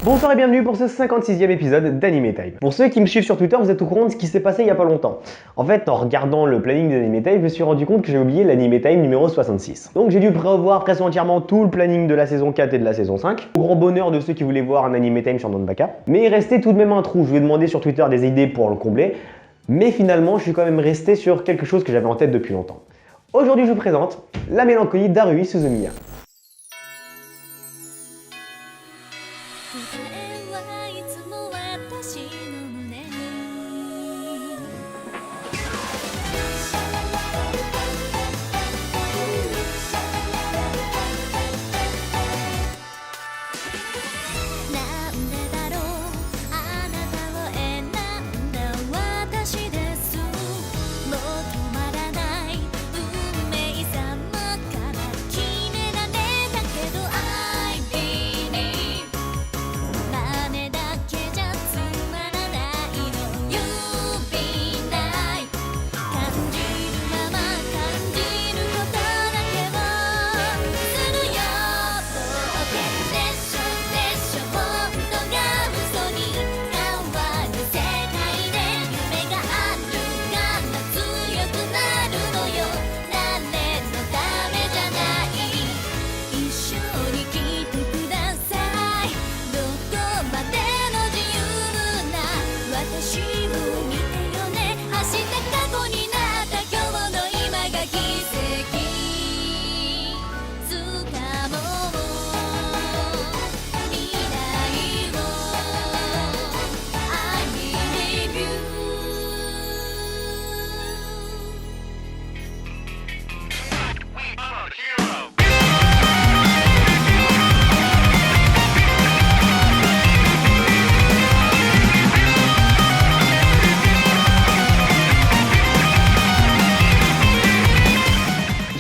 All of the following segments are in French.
Bonsoir et bienvenue pour ce 56e épisode d'Anime Time. Pour ceux qui me suivent sur Twitter, vous êtes au courant de ce qui s'est passé il y a pas longtemps. En fait, en regardant le planning d'Anime Time, je me suis rendu compte que j'ai oublié l'Anime Time numéro 66. Donc j'ai dû revoir presque entièrement tout le planning de la saison 4 et de la saison 5. Au grand bonheur de ceux qui voulaient voir un Anime Time sur Nanbaka. Mais il restait tout de même un trou, je lui ai demandé sur Twitter des idées pour le combler. Mais finalement, je suis quand même resté sur quelque chose que j'avais en tête depuis longtemps. Aujourd'hui, je vous présente la mélancolie d'Haruhi Suzumiya.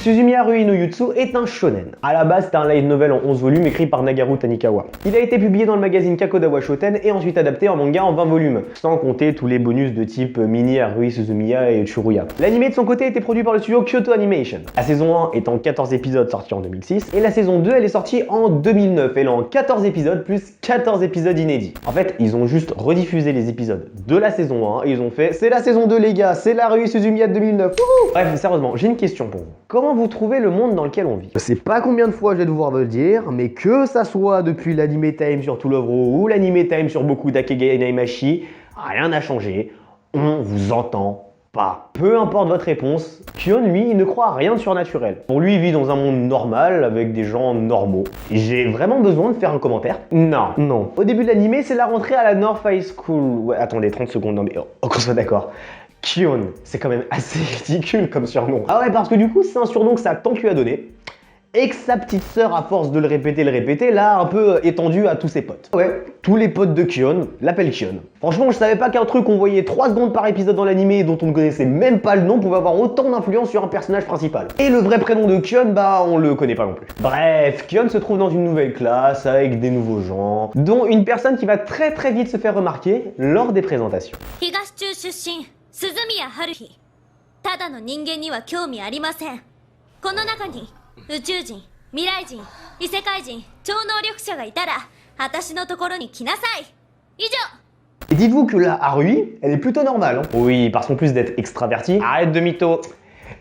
Suzumiya Haruhi no Yutsu est un shonen. A la base, c'était un light novel en 11 volumes écrit par Nagaru Tanikawa. Il a été publié dans le magazine Kakodawa Shoten et ensuite adapté en manga en 20 volumes, sans compter tous les bonus de type mini Haruhi Suzumiya et Churuya. L'anime de son côté a été produit par le studio Kyoto Animation. La saison 1 est en 14 épisodes sortis en 2006 et la saison 2 elle est sortie en 2009. Elle est en 14 épisodes plus 14 épisodes inédits. En fait, ils ont juste rediffusé les épisodes de la saison 1 et ils ont fait c'est la saison 2 les gars, c'est la Haruhi Suzumiya de 2009. Wouhou. Bref, sérieusement, j'ai une question pour vous. Comment vous trouvez le monde dans lequel on vit? Je sais pas combien de fois je vais devoir vous le dire, mais que ça soit depuis l'Anime Time sur To Love Ro ou l'Anime Time sur Boku Dakegai Naimashi, rien n'a changé, on vous entend pas. Peu importe votre réponse, Kyon lui, il ne croit à rien de surnaturel. Pour lui, il vit dans un monde normal avec des gens normaux. J'ai vraiment besoin de faire un commentaire? Non. Au début de l'anime, c'est la rentrée à la North High School. Ouais, attendez, 30 secondes, non mais qu'on soit d'accord. Kyon, c'est quand même assez ridicule comme surnom. Ah ouais, parce que du coup, c'est un surnom que sa tante lui a donné. Et que sa petite sœur, à force de le répéter, l'a un peu étendu à tous ses potes. Ouais, tous les potes de Kyon l'appellent Kyon. Franchement, je savais pas qu'un truc qu'on voyait 3 secondes par épisode dans l'anime et dont on ne connaissait même pas le nom pouvait avoir autant d'influence sur un personnage principal. Et le vrai prénom de Kyon, bah on le connaît pas non plus. Bref, Kyon se trouve dans une nouvelle classe avec des nouveaux gens, dont une personne qui va très vite se faire remarquer lors des présentations. 鈴宮春日ただの人間には興味ありませんこの中に宇宙人未来人異世界人超能力者がいたら私のところに来なさい以上 Et dites-vous que la Haruhi, elle est plutôt normale. Hein. Oui, parce qu'en plus d'être extravertie, arrête de mytho,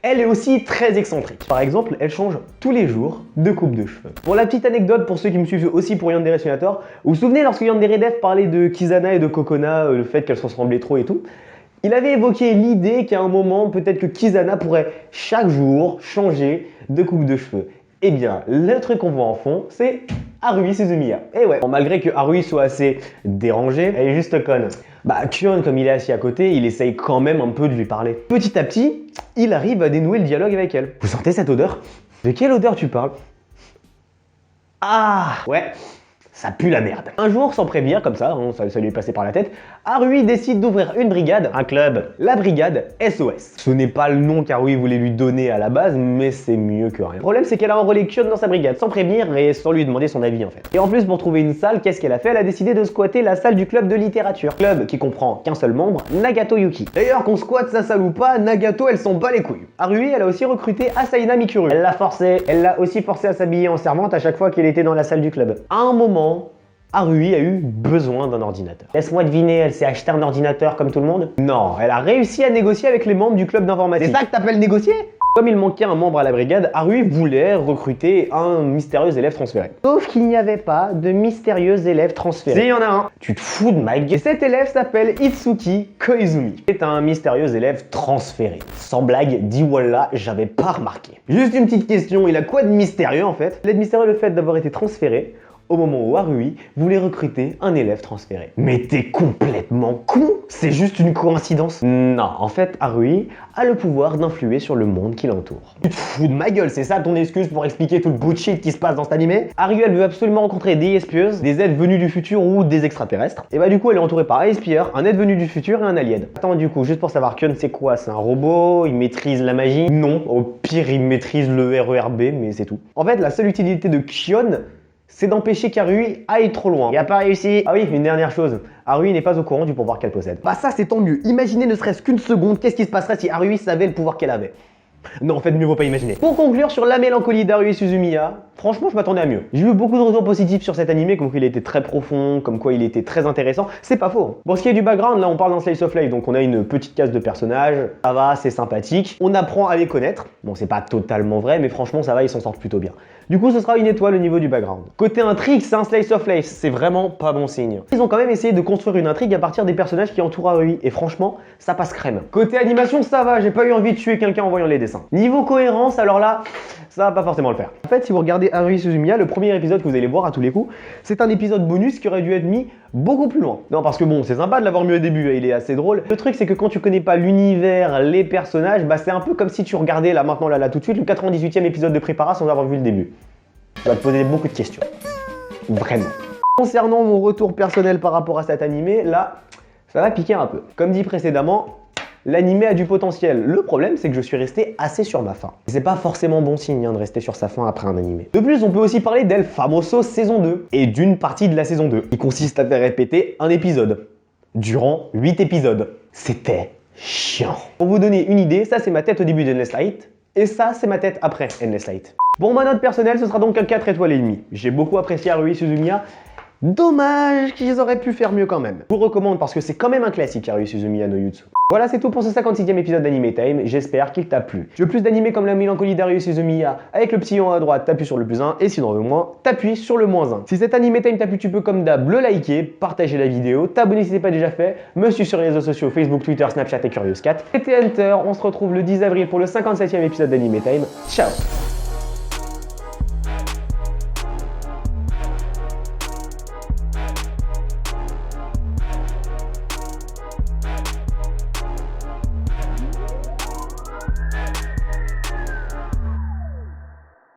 elle est aussi très excentrique. Par exemple, elle change tous les jours de coupe de cheveux. Pour la petite anecdote, pour ceux qui me suivent aussi pour Yandere Sunator, vous vous souvenez lorsque Yandere Dev parlait de Kizana et de Kokona, le fait qu'elles se ressemblaient trop et tout, il avait évoqué l'idée qu'à un moment, peut-être que Kizana pourrait chaque jour changer de coupe de cheveux. Eh bien, le truc qu'on voit en fond, c'est Haruhi Suzumiya. Et ouais, malgré que Haruhi soit assez dérangée, elle est juste conne. Bah, Kyon, comme il est assis à côté, il essaye quand même un peu de lui parler. Petit à petit, il arrive à dénouer le dialogue avec elle. Vous sentez cette odeur? De quelle odeur tu parles? Ah, ouais. Ça pue la merde. Un jour, sans prévenir, comme ça, hein, ça lui est passé par la tête, Haruhi décide d'ouvrir une brigade, un club, la brigade SOS. Ce n'est pas le nom qu'Haruhi voulait lui donner à la base, mais c'est mieux que rien. Le problème, c'est qu'elle a enrôlé Kyon dans sa brigade, sans prévenir et sans lui demander son avis en fait. Et en plus, pour trouver une salle, qu'est-ce qu'elle a fait? Elle a décidé de squatter la salle du club de littérature. Club qui comprend qu'un seul membre, Nagato Yuki. D'ailleurs, qu'on squatte sa salle ou pas, Nagato, elle s'en bat les couilles. Haruhi, elle a aussi recruté Asaina Mikuru. Elle l'a aussi forcé à s'habiller en servante à chaque fois qu'elle était dans la salle du club. À un moment, Haruhi a eu besoin d'un ordinateur. Laisse-moi deviner, elle s'est acheté un ordinateur comme tout le monde? Non, elle a réussi à négocier avec les membres du club d'informatique. C'est ça que t'appelles négocier? Comme il manquait un membre à la brigade, Haruhi voulait recruter un mystérieux élève transféré. Sauf qu'il n'y avait pas de mystérieux élève transféré. Si, il y en a un. Tu te fous de ma gueule. Et cet élève s'appelle Itsuki Koizumi. C'est un mystérieux élève transféré. Sans blague, dis wallah, j'avais pas remarqué. Juste une petite question, il a quoi de mystérieux en fait? Il est mystérieux le fait d'avoir été transféré au moment où Haruhi voulait recruter un élève transféré. Mais t'es complètement con! C'est juste une coïncidence? Non, en fait, Haruhi a le pouvoir d'influer sur le monde qui l'entoure. Tu te fous de ma gueule, c'est ça ton excuse pour expliquer tout le bullshit qui se passe dans cet animé? Haruhi, elle veut absolument rencontrer des espieuses, des êtres venus du futur ou des extraterrestres. Et bah du coup, elle est entourée par un espieur, un être venu du futur et un alien. Attends, du coup, juste pour savoir, Kyun, c'est quoi? C'est un robot? Il maîtrise la magie? Non, au pire, il maîtrise le RERB, mais c'est tout. En fait, la seule utilité de Kyun, c'est d'empêcher qu'Haruhi aille trop loin. Il a pas réussi. Ah oui, une dernière chose. Haruhi n'est pas au courant du pouvoir qu'elle possède. Bah ça, c'est tant mieux. Imaginez ne serait-ce qu'une seconde, qu'est-ce qui se passerait si Haruhi savait le pouvoir qu'elle avait? Non, en fait, mieux vaut pas imaginer. Pour conclure sur la mélancolie d'Haruhi Suzumiya, franchement, je m'attendais à mieux. J'ai eu beaucoup de retours positifs sur cet animé, comme qu'il était très profond, comme quoi il était très intéressant. C'est pas faux. Pour ce qui est du background, là, on parle d'un slice of life, donc on a une petite case de personnages. Ça va, c'est sympathique. On apprend à les connaître. Bon, c'est pas totalement vrai, mais franchement, ça va, ils s'en sortent plutôt bien. Du coup, ce sera une étoile au niveau du background. Côté intrigue, c'est un slice of life, c'est vraiment pas bon signe. Ils ont quand même essayé de construire une intrigue à partir des personnages qui entourent Haruhi, et franchement, ça passe crème. Côté animation, ça va, j'ai pas eu envie de tuer quelqu'un en voyant les dessins. Niveau cohérence, alors là, ça va pas forcément le faire. En fait, si vous regardez Haruhi Suzumiya, le premier épisode que vous allez voir à tous les coups, c'est un épisode bonus qui aurait dû être mis beaucoup plus loin. Non, parce que bon, c'est sympa de l'avoir mis au début, il est assez drôle. Le truc, c'est que quand tu connais pas l'univers, les personnages, bah c'est un peu comme si tu regardais là maintenant, là tout de suite, le 98e épisode de Prépara sans avoir vu le début. Ça va te poser beaucoup de questions. Vraiment. Concernant mon retour personnel par rapport à cet animé, là, ça va piquer un peu. Comme dit précédemment, l'animé a du potentiel. Le problème, c'est que je suis resté assez sur ma faim. C'est pas forcément bon signe de rester sur sa faim après un animé. De plus, on peut aussi parler d'El Famoso saison 2 et d'une partie de la saison 2 qui consiste à faire répéter un épisode durant 8 épisodes. C'était chiant. Pour vous donner une idée, ça c'est ma tête au début d'Endless Light et ça c'est ma tête après Endless Light. Pour ma note personnelle, ce sera donc un 4 étoiles et demie. J'ai beaucoup apprécié Haruhi Suzumiya. Dommage qu'ils auraient pu faire mieux quand même. Je vous recommande parce que c'est quand même un classique Haruhi Suzumiya no Yutsu. Voilà, c'est tout pour ce 56e épisode d'Anime Time, j'espère qu'il t'a plu. Tu veux plus d'animés comme la mélancolie d'Haruhi Suzumiya, avec le petit en haut à droite, t'appuies sur le plus 1, et si t'en veux moins, t'appuies sur le moins 1. Si cet Anime Time t'a plu, tu peux comme d'hab le liker, partager la vidéo, t'abonner si c'est pas déjà fait, me suivre sur les réseaux sociaux Facebook, Twitter, Snapchat et Curious Cat. C'était Hunter, on se retrouve le 10 avril pour le 57e épisode d'Anime Time. Ciao.